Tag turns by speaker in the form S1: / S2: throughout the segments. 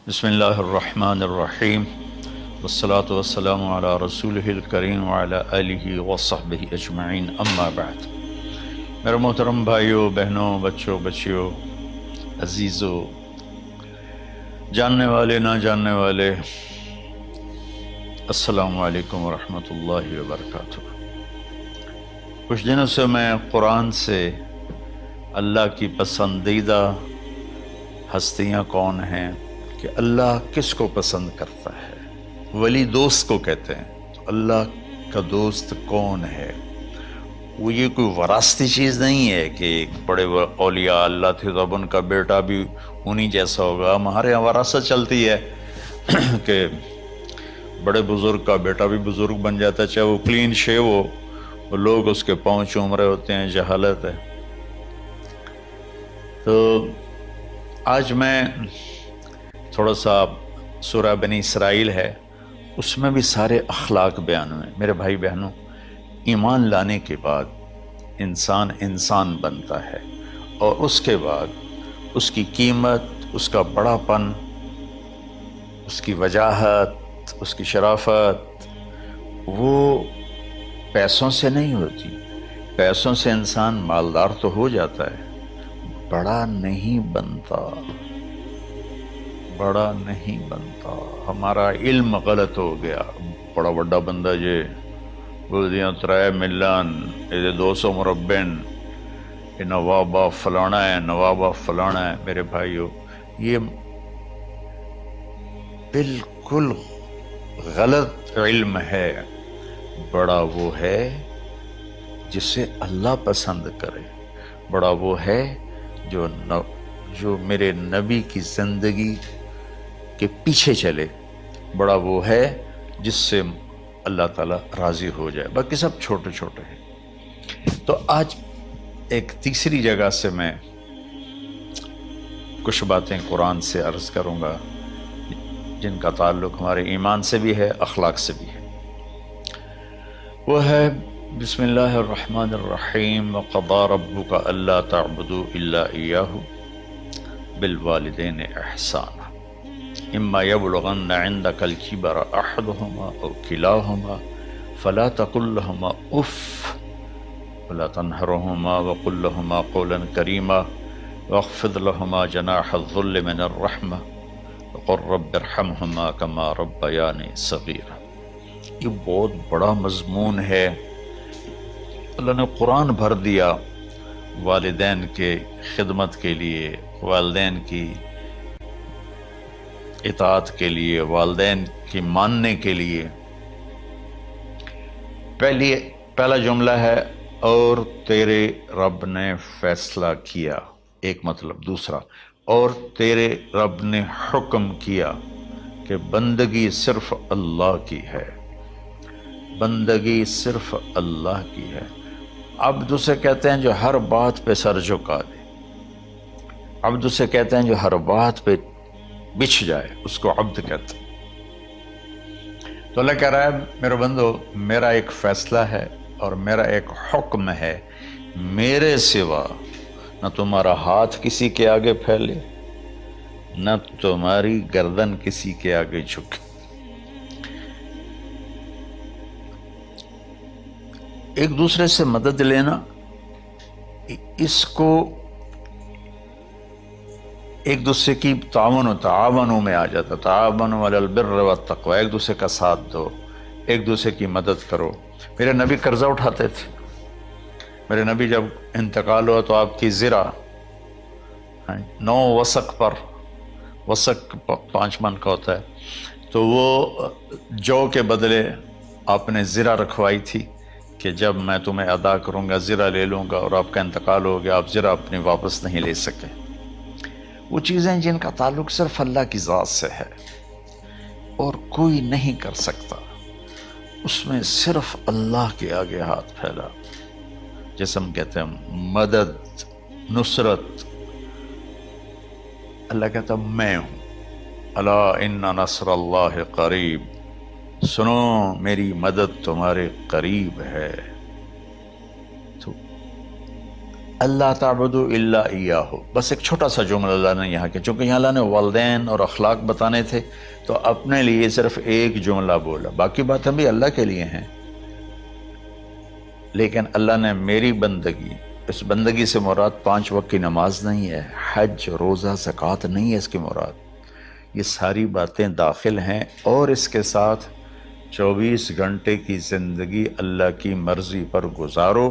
S1: بسم اللہ الرحمن الرحیم والصلاة والسلام علی رسولہ الکریم وعلی آلہ وصحبہ اجمعین، اما بعد۔ میرے محترم بھائیوں، بہنوں، بچوں، بچیوں، عزیزوں، جاننے والے، نہ جاننے والے، السلام علیکم ورحمۃ اللہ وبرکاتہ۔ کچھ دنوں سے میں قرآن سے اللہ کی پسندیدہ ہستیاں کون ہیں، کہ اللہ کس کو پسند کرتا ہے، ولی دوست کو کہتے ہیں۔ تو اللہ کا دوست کون ہے؟ وہ یہ کوئی وراثتی چیز نہیں ہے کہ ایک بڑے اولیاء اللہ تھے تو اب ان کا بیٹا بھی انہی جیسا ہوگا۔ ہمارے یہاں وراثت چلتی ہے کہ بڑے بزرگ کا بیٹا بھی بزرگ بن جاتا ہے، چاہے وہ کلین شیو ہو، وہ لوگ اس کے پاؤں چوم رہے ہوتے ہیں۔ جہالت ہے۔ تو آج میں تھوڑا سا سورہ بنی اسرائیل ہے، اس میں بھی سارے اخلاق بیان ہوئے۔ میرے بھائی بہنوں، ایمان لانے کے بعد انسان بنتا ہے، اور اس کے بعد اس کی قیمت، اس کا بڑا پن، اس کی وجاہت، اس کی شرافت، وہ پیسوں سے نہیں ہوتی۔ پیسوں سے انسان مالدار تو ہو جاتا ہے، بڑا نہیں بنتا، بڑا نہیں بنتا۔ ہمارا علم غلط ہو گیا۔ بڑا بڑا بندہ جے بول دیا 3 ملین، یہ 200 مربع، یہ نوابہ فلانا ہے، نوابہ فلانا ہے۔ میرے بھائیو، یہ بالکل غلط علم ہے۔ بڑا وہ ہے جسے اللہ پسند کرے، بڑا وہ ہے جو میرے نبی کی زندگی کے پیچھے چلے، بڑا وہ ہے جس سے اللہ تعالیٰ راضی ہو جائے۔ باقی سب چھوٹے چھوٹے ہیں۔ تو آج ایک تیسری جگہ سے میں کچھ باتیں قرآن سے عرض کروں گا، جن کا تعلق ہمارے ایمان سے بھی ہے، اخلاق سے بھی ہے۔ وہ ہے بسم اللہ الرحمن الرحیم۔ وَقَضَىٰ رَبُّكَ أَلَّا تَعْبُدُوا إِلَّا إِيَّاهُ بِالْوَالِدَيْنِ إِحْسَانًا إِمَّا يَبْلُغَنَّ عِندَكَ الْكِبَرَ أَحَدُهُمَا أَوْ كِلَاهُمَا فَلَا تَقُل لَّهُمَا أُفٍّ وَلَا تَنْهَرْهُمَا وَقُل لَّهُمَا قَوْلًا كَرِيمًا وَاخْفِضْ لَهُمَا جَنَاحَ الذُّلِّ مِنَ الرَّحْمَةِ وَقُل رَّبِّ ارْحَمْهُمَا كَمَا رَبَّيَانِي صَغِيرًا۔ یہ بہت بڑا مضمون ہے۔ اللہ نے قرآن بھر دیا والدین کے خدمت کے لیے، والدین کی اطاعت کے لیے، والدین کی ماننے کے لیے۔ پہلا جملہ ہے اور تیرے رب نے فیصلہ کیا، ایک مطلب۔ دوسرا، اور تیرے رب نے حکم کیا کہ بندگی صرف اللہ کی ہے، بندگی صرف اللہ کی ہے۔ عبد اسے کہتے ہیں جو ہر بات پہ سر جھکا دے، عبد اسے کہتے ہیں جو ہر بات پہ بچھ جائے، اس کو عبد کہتے ہیں۔ تو اللہ کہہ رہا ہے میرے بندو، میرا ایک فیصلہ ہے اور میرا ایک حکم ہے، میرے سوا نہ تمہارا ہاتھ کسی کے آگے پھیلے، نہ تمہاری گردن کسی کے آگے جھکے۔ ایک دوسرے سے مدد لینا، اس کو ایک دوسرے کی تعاونوں میں آ جاتا۔ تعاونوا علی البر والتقوی، ایک دوسرے کا ساتھ دو، ایک دوسرے کی مدد کرو۔ میرے نبی قرضہ اٹھاتے تھے۔ میرے نبی جب انتقال ہوا تو آپ کی زرہ 9 وسق پر، وسق 5 من کا ہوتا ہے، تو وہ جو کے بدلے آپ نے زرہ رکھوائی تھی کہ جب میں تمہیں ادا کروں گا زرہ لے لوں گا، اور آپ کا انتقال ہو گیا، آپ زرہ اپنی واپس نہیں لے سکے۔ وہ چیزیں جن کا تعلق صرف اللہ کی ذات سے ہے اور کوئی نہیں کر سکتا، اس میں صرف اللہ کے آگے ہاتھ پھیلا، جیسے ہم کہتے ہیں مدد، نصرت۔ اللہ کہتا میں ہوں، الا ان نصر اللہ قریب، سنو میری مدد تمہارے قریب ہے۔ تو اللہ تعبدوا الا ایاہ، بس ایک چھوٹا سا جملہ اللہ نے یہاں کے، چونکہ یہاں اللہ نے والدین اور اخلاق بتانے تھے تو اپنے لیے صرف ایک جملہ بولا، باقی باتیں بھی اللہ کے لیے ہیں، لیکن اللہ نے میری بندگی، اس بندگی سے مراد 5 وقت کی نماز نہیں ہے، حج، روزہ، زکوٰۃ نہیں ہے اس کی مراد، یہ ساری باتیں داخل ہیں، اور اس کے ساتھ 24 گھنٹے کی زندگی اللہ کی مرضی پر گزارو،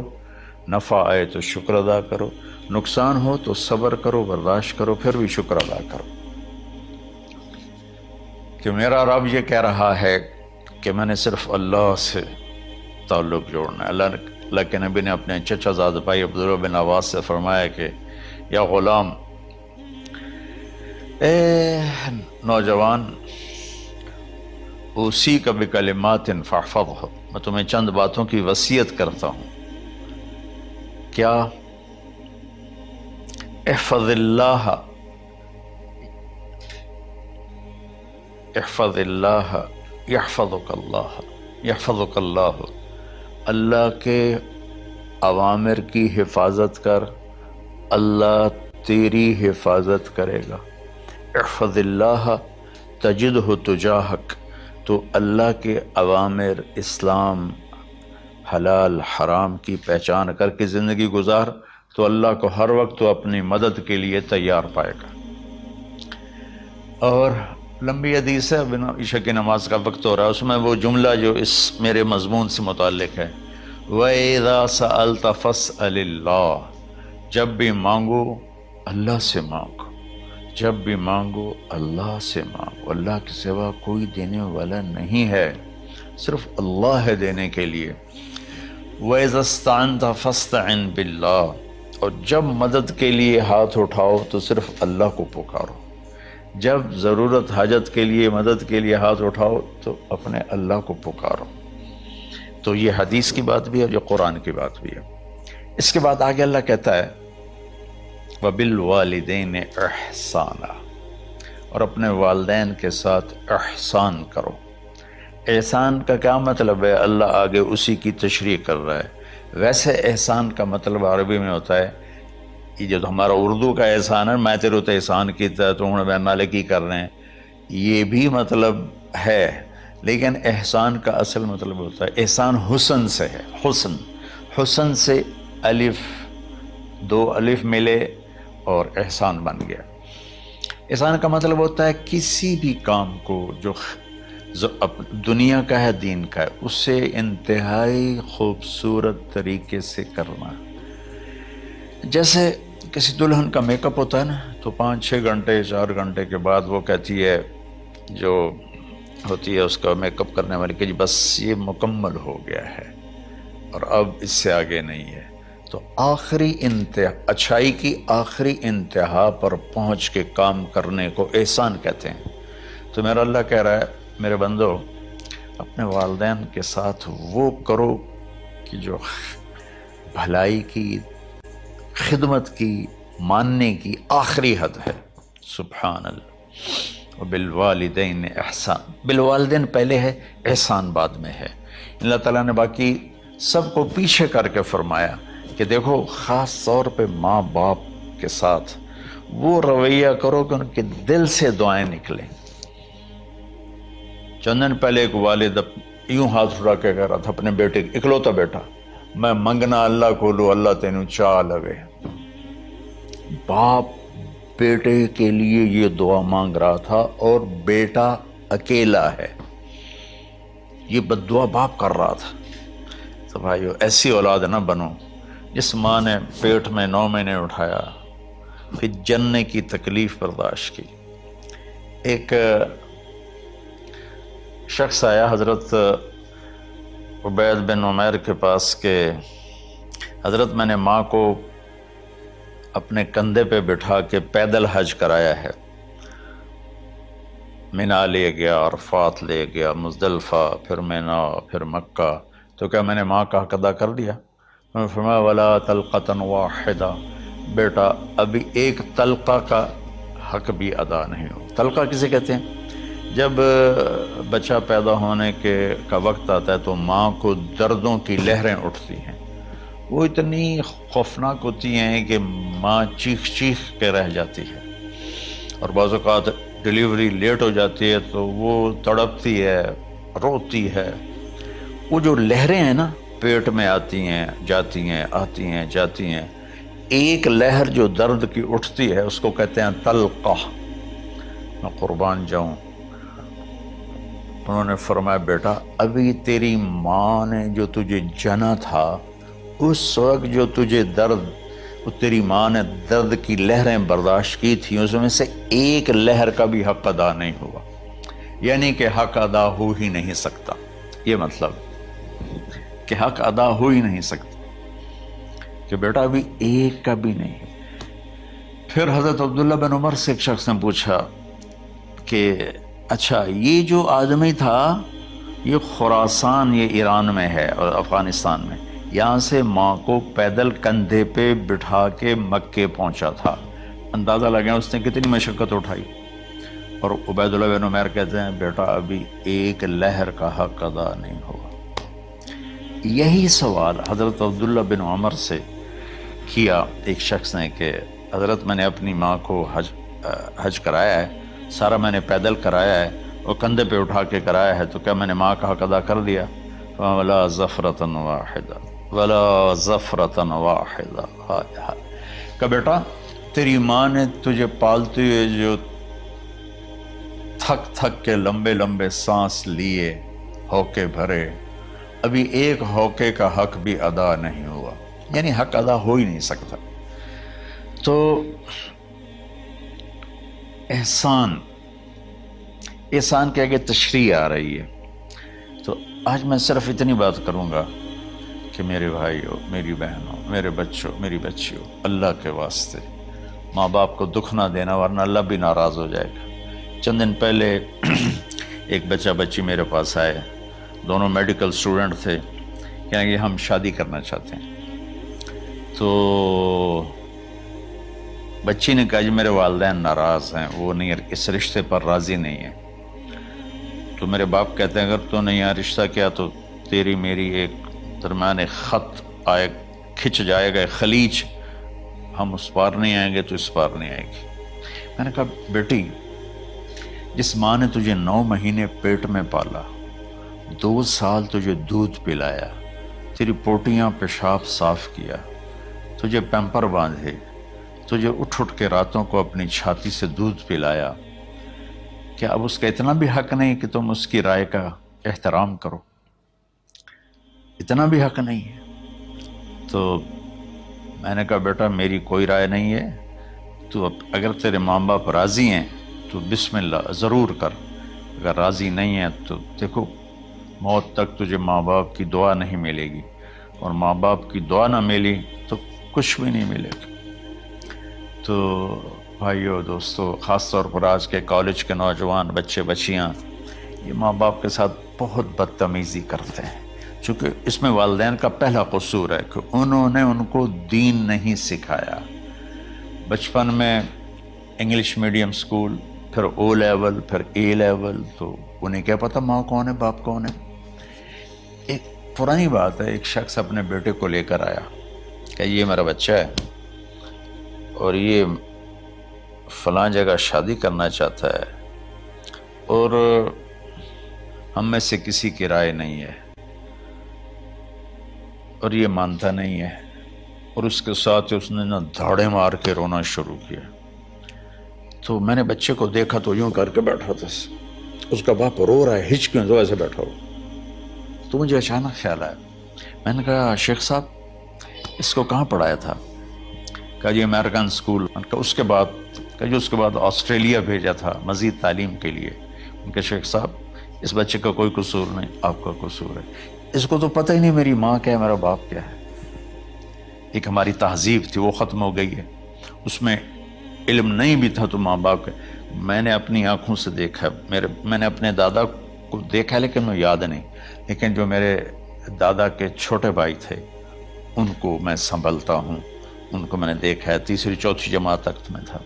S1: نفع آئے تو شکر ادا کرو، نقصان ہو تو صبر کرو، برداشت کرو، پھر بھی شکر ادا کرو، کہ میرا رب یہ کہہ رہا ہے کہ میں نے صرف اللہ سے تعلق جوڑنا ہے۔ اللہ کے نبی نے اپنے چچا زاد بھائی عبداللہ بن عباس سے فرمایا کہ یا غلام، اے نوجوان، اوصیک بکلمات فاحفظہ، میں تمہیں چند باتوں کی وصیت کرتا ہوں، کیا؟ احفظ اللہ، احفظ اللہ یحفظک اللہ، یحفظک اللہ، اللہ کے اوامر کی حفاظت کر، اللہ تیری حفاظت کرے گا۔ احفظ اللہ تجدہ تجاہک، تو اللہ کے اوامر، اسلام، حلال حرام کی پہچان کر کے زندگی گزار تو اللہ کو ہر وقت تو اپنی مدد کے لیے تیار پائے گا۔ اور لمبی حدیث ہے، بنا عشاء کی نماز کا وقت ہو رہا ہے، اس میں وہ جملہ جو اس میرے مضمون سے متعلق ہے، وَإِذَا سَأَلْتَ فَاسْأَلِ اللَّهِ، جب بھی مانگو اللہ سے مانگو، جب بھی مانگو اللہ سے مانگو، اللہ کے سوا کوئی دینے والا نہیں ہے، صرف اللہ ہے دینے کے لیے۔ وَإِذَا اسْتَعَنْتَ فَاسْتَعِنْ بِاللَّهِ، اور جب مدد کے لیے ہاتھ اٹھاؤ تو صرف اللہ کو پکارو، جب ضرورت حاجت کے لیے، مدد کے لیے ہاتھ اٹھاؤ تو اپنے اللہ کو پکارو۔ تو یہ حدیث کی بات بھی ہے، جو قرآن کی بات بھی ہے۔ اس کے بعد آگے اللہ کہتا ہے وَبِالْوَالِدَيْنِ إِحْسَانًا، اور اپنے والدین کے ساتھ احسان کرو۔ احسان کا کیا مطلب ہے؟ اللہ آگے اسی کی تشریح کر رہا ہے۔ ویسے احسان کا مطلب عربی میں ہوتا ہے، یہ جو ہمارا اردو کا احسان ہے، میں تیرے تو احسان کیتا ہے، تم نے نالے کی کر رہے ہیں، یہ بھی مطلب ہے، لیکن احسان کا اصل مطلب ہوتا ہے، احسان حسن سے ہے، حسن، حسن سے الف، 2 الف ملے اور احسان بن گیا۔ احسان کا مطلب ہوتا ہے کسی بھی کام کو جو دنیا کا ہے، دین کا ہے، اسے انتہائی خوبصورت طریقے سے کرنا۔ جیسے کسی دلہن کا میک اپ ہوتا ہے نا، تو 5-6 گھنٹے 4 گھنٹے کے بعد وہ کہتی ہے، جو ہوتی ہے اس کا میک اپ کرنے والی، کہ جی بس یہ مکمل ہو گیا ہے اور اب اس سے آگے نہیں ہے۔ تو آخری انتہا، اچھائی کی آخری انتہا پر پہنچ کے کام کرنے کو احسان کہتے ہیں۔ تو میرا اللہ کہہ رہا ہے، میرے بندو، اپنے والدین کے ساتھ وہ کرو کہ جو بھلائی کی، خدمت کی، ماننے کی آخری حد ہے۔ سبحان اللہ۔ وبالوالدین احسان، بالوالدین پہلے ہے، احسان بعد میں ہے۔ اللہ تعالیٰ نے باقی سب کو پیچھے کر کے فرمایا کہ دیکھو، خاص طور پہ ماں باپ کے ساتھ وہ رویہ کرو کہ ان کے دل سے دعائیں نکلیں۔ چند دن پہلے ایک والد یوں ہاتھ اٹھا کے کہہ رہا تھا اپنے بیٹے، اکلوتا بیٹا، میں منگنا اللہ کو لو، اللہ تینوں چاہ لگے۔ باپ بیٹے کے لیے یہ دعا مانگ رہا تھا، اور بیٹا اکیلا ہے، یہ بد دعا باپ کر رہا تھا۔ تو بھائیو، ایسی اولاد نہ بنو جس ماں نے پیٹ میں 9 مہینے اٹھایا، پھر جننے کی تکلیف برداشت کی۔ ایک شخص آیا حضرت عبید بن عمیر کے پاس کہ حضرت، میں نے ماں کو اپنے کندھے پہ بٹھا کے پیدل حج کرایا ہے، مینا لے گیا، عرفات لے گیا، مزدلفہ، پھر مینا، پھر مکہ، تو کیا میں نے ماں کا حق ادا کر دیا؟ میں نے فرمایا ولا تلقۃ واحدہ، بیٹا ابھی ایک تلقہ کا حق بھی ادا نہیں ہو۔ تلقہ کسے کہتے ہیں؟ جب بچہ پیدا ہونے کا وقت آتا ہے تو ماں کو دردوں کی لہریں اٹھتی ہیں، وہ اتنی خوفناک ہوتی ہیں کہ ماں چیخ چیخ کے رہ جاتی ہے، اور بعض اوقات ڈلیوری لیٹ ہو جاتی ہے تو وہ تڑپتی ہے، روتی ہے۔ وہ جو لہریں ہیں نا پیٹ میں آتی ہیں جاتی ہیں، آتی ہیں جاتی ہیں، ایک لہر جو درد کی اٹھتی ہے اس کو کہتے ہیں طلقہ۔ میں قربان جاؤں، انہوں نے فرمایا بیٹا ابھی تیری ماں نے جو تجھے جنا تھا اس وقت جو تجھے درد، وہ تیری ماں نے درد کی لہریں برداشت کی تھیں، اس میں سے ایک لہر کا بھی حق ادا نہیں ہوا، یعنی کہ حق ادا ہو ہی نہیں سکتا۔ یہ مطلب کہ حق ادا ہو ہی نہیں سکتا، کہ بیٹا ابھی ایک کا بھی نہیں۔ پھر حضرت عبداللہ بن عمر سے ایک شخص نے پوچھا کہ اچھا یہ جو آدمی تھا یہ خراسان، یہ ایران میں ہے اور افغانستان میں، یہاں سے ماں کو پیدل کندھے پہ بٹھا کے مکے پہنچا تھا، اندازہ لگا اس نے کتنی مشقت اٹھائی۔ اور عبید اللہ بن عمیر کہتے ہیں بیٹا ابھی ایک لہر کا حق ادا نہیں ہوا۔ یہی سوال حضرت عبداللہ بن عمر سے کیا ایک شخص نے کہ حضرت میں نے اپنی ماں کو حج کرایا ہے، سارا میں نے پیدل کرایا ہے اور کندھے پہ اٹھا کے کرایا ہے، تو کیا میں نے ماں کا حق ادا کر دیا؟ وَلَا زَفْرَةً وَاحِدًا وَلَا زَفْرَةً وَاحِدًا۔ کہ بیٹا تیری ماں نے تجھے پالتے ہوئے جو تھک تھک کے لمبے لمبے سانس لیے، ہوکے بھرے، ابھی ایک ہوکے کا حق بھی ادا نہیں ہوا، یعنی حق ادا ہو ہی نہیں سکتا۔ تو احسان کے آگے تشریح آ رہی ہے۔ تو آج میں صرف اتنی بات کروں گا کہ میرے بھائیوں، میری بہنوں، میرے بچوں، میری بچیوں، اللہ کے واسطے ماں باپ کو دکھ نہ دینا ورنہ اللہ بھی ناراض ہو جائے گا۔ چند دن پہلے ایک بچہ بچی میرے پاس آئے، دونوں میڈیکل اسٹوڈنٹ تھے، کہیں کہ ہم شادی کرنا چاہتے ہیں۔ تو بچی نے کہا جی میرے والدین ناراض ہیں، وہ نہیں، اس رشتے پر راضی نہیں ہیں۔ تو میرے باپ کہتے ہیں اگر تو نہیں یہاں رشتہ کیا تو تیری میری ایک درمیان ایک خط آئے، کھچ جائے گا، خلیج، ہم اس پار نہیں آئیں گے تو اس پار نہیں آئے گی۔ میں نے کہا بیٹی جس ماں نے تجھے 9 مہینے پیٹ میں پالا، 2 سال تجھے دودھ پلایا، تیری پوٹیاں پیشاب صاف کیا، تجھے پیمپر باندھے، تجھے اٹھ اٹھ کے راتوں کو اپنی چھاتی سے دودھ پلایا، کیا اب اس کا اتنا بھی حق نہیں کہ تم اس کی رائے کا احترام کرو؟ اتنا بھی حق نہیں ہے؟ تو میں نے کہا بیٹا میری کوئی رائے نہیں ہے، تو اگر تیرے ماں باپ راضی ہیں تو بسم اللہ ضرور کر، اگر راضی نہیں ہیں تو دیکھو موت تک تجھے ماں باپ کی دعا نہیں ملے گی، اور ماں باپ کی دعا نہ ملی تو کچھ بھی نہیں ملے گا۔ تو بھائیو دوستو، خاص طور پر آج کے کالج کے نوجوان بچے بچیاں یہ ماں باپ کے ساتھ بہت بدتمیزی کرتے ہیں، چونکہ اس میں والدین کا پہلا قصور ہے کہ انہوں نے ان کو دین نہیں سکھایا۔ بچپن میں انگلش میڈیم سکول، پھر او لیول، پھر اے لیول، تو انہیں کیا پتہ ماں کون ہے باپ کون ہے۔ ایک پرانی بات ہے، ایک شخص اپنے بیٹے کو لے کر آیا کہ یہ میرا بچہ ہے اور یہ فلاں جگہ شادی کرنا چاہتا ہے اور ہم میں سے کسی کی رائے نہیں ہے اور یہ مانتا نہیں ہے، اور اس کے ساتھ اس نے دھاڑے مار کے رونا شروع کیا۔ تو میں نے بچے کو دیکھا تو یوں کر کے بیٹھا تھا، اس کا باپ رو رہا ہے، ہچ کیوں تو ایسے بیٹھا ہو۔ تو مجھے اچانک خیال آیا، میں نے کہا شیخ صاحب اس کو کہاں پڑھایا تھا؟ کہا جی امریکن اسکول۔ اس کے بعد آسٹریلیا بھیجا تھا مزید تعلیم کے لیے۔ ان کے شیخ صاحب اس بچے کا کوئی قصور نہیں، آپ کا قصور ہے، اس کو تو پتہ ہی نہیں میری ماں کیا ہے میرا باپ کیا ہے۔ ایک ہماری تہذیب تھی وہ ختم ہو گئی ہے، اس میں علم نہیں بھی تھا تو ماں باپ کا۔ میں نے اپنی آنکھوں سے دیکھا، میں نے اپنے دادا کو دیکھا لیکن مجھے یاد نہیں، لیکن جو میرے دادا کے چھوٹے بھائی تھے ان کو میں سنبھلتا ہوں، ان کو میں نے دیکھا ہے، 3ری 4تھی جماعت تک میں تھا۔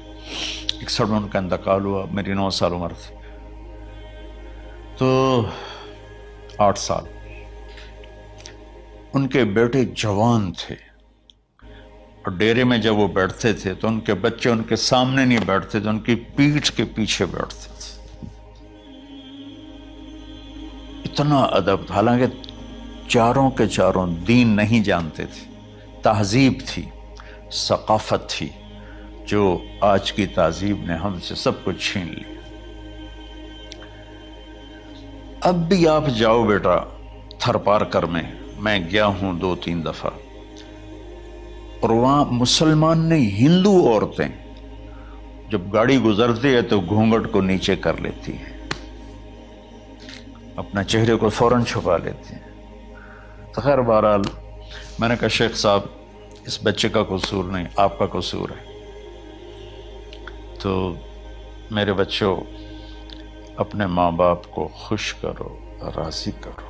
S1: 61 میں ان کا انتقال ہوا، میری 9 سال عمر تھی، تو 8 سال۔ ان کے بیٹے جوان تھے، اور ڈیرے میں جب وہ بیٹھتے تھے تو ان کے بچے ان کے سامنے نہیں بیٹھتے تھے، ان کی پیٹھ کے پیچھے بیٹھتے تھے۔ اتنا ادب، حالانکہ چاروں کے چاروں دین نہیں جانتے تھے، تہذیب تھی، ثقافت تھی، جو آج کی تہذیب نے ہم سے سب کچھ چھین لیا۔ اب بھی آپ جاؤ بیٹا تھر پار کر میں گیا ہوں 2-3 دفعہ، اور وہاں مسلمان نہیں، ہندو عورتیں جب گاڑی گزرتی ہے تو گھونگھٹ کو نیچے کر لیتی ہیں، اپنا چہرے کو فوراً چھپا لیتی ہیں۔ تو خیر بہرحال میں نے کہا شیخ صاحب اس بچے کا قصور نہیں، آپ کا قصور ہے، تو میرے بچوں اپنے ماں باپ کو خوش کرو، راضی کرو۔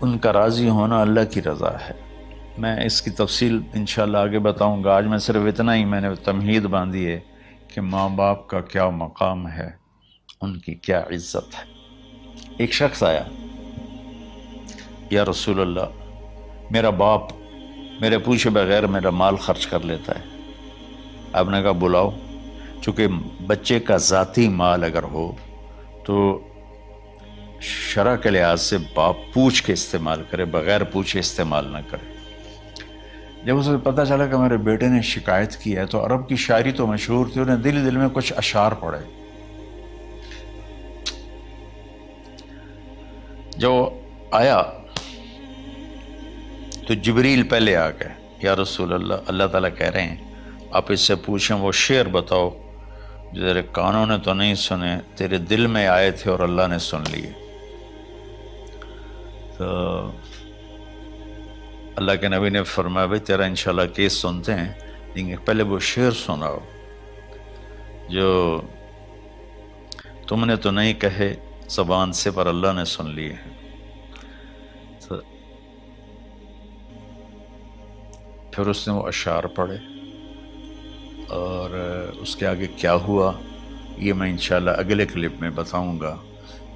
S1: ان کا راضی ہونا اللہ کی رضا ہے۔ میں اس کی تفصیل انشاءاللہ آگے بتاؤں گا، آج میں صرف اتنا ہی میں نے تمہید باندھی ہے کہ ماں باپ کا کیا مقام ہے، ان کی کیا عزت ہے۔ ایک شخص آیا، یا رسول اللہ میرا باپ میرے پوچھے بغیر میرا مال خرچ کر لیتا ہے۔ آپ نے کہا بلاؤ، چونکہ بچے کا ذاتی مال اگر ہو تو شرع کے لحاظ سے باپ پوچھ کے استعمال کرے، بغیر پوچھے استعمال نہ کرے۔ جب اسے پتہ چلا کہ میرے بیٹے نے شکایت کی ہے، تو عرب کی شاعری تو مشہور تھی، انہیں دل دل میں کچھ اشعار پڑھے۔ جو آیا تو جبریل پہلے آ گئے، یا رسول اللہ، اللہ تعالیٰ کہہ رہے ہیں آپ اس سے پوچھیں وہ شعر بتاؤ جو تیرے کانوں نے تو نہیں سنے، تیرے دل میں آئے تھے اور اللہ نے سن لیے۔ تو اللہ کے نبی نے فرمایا بھائی تیرا انشاءاللہ کیس سنتے ہیں، لیکن پہلے وہ شعر سناؤ جو تم نے تو نہیں کہے زبان سے پر اللہ نے سن لیے ہیں۔ تو پھر اس نے وہ اشعار پڑھے، اور اس کے آگے کیا ہوا یہ میں انشاءاللہ اگلے کلپ میں بتاؤں گا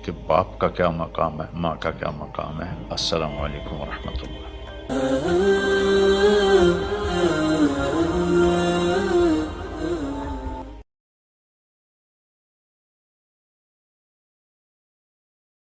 S1: کہ باپ کا کیا مقام ہے، ماں کا کیا مقام ہے۔ السلام علیکم ورحمۃ اللہ۔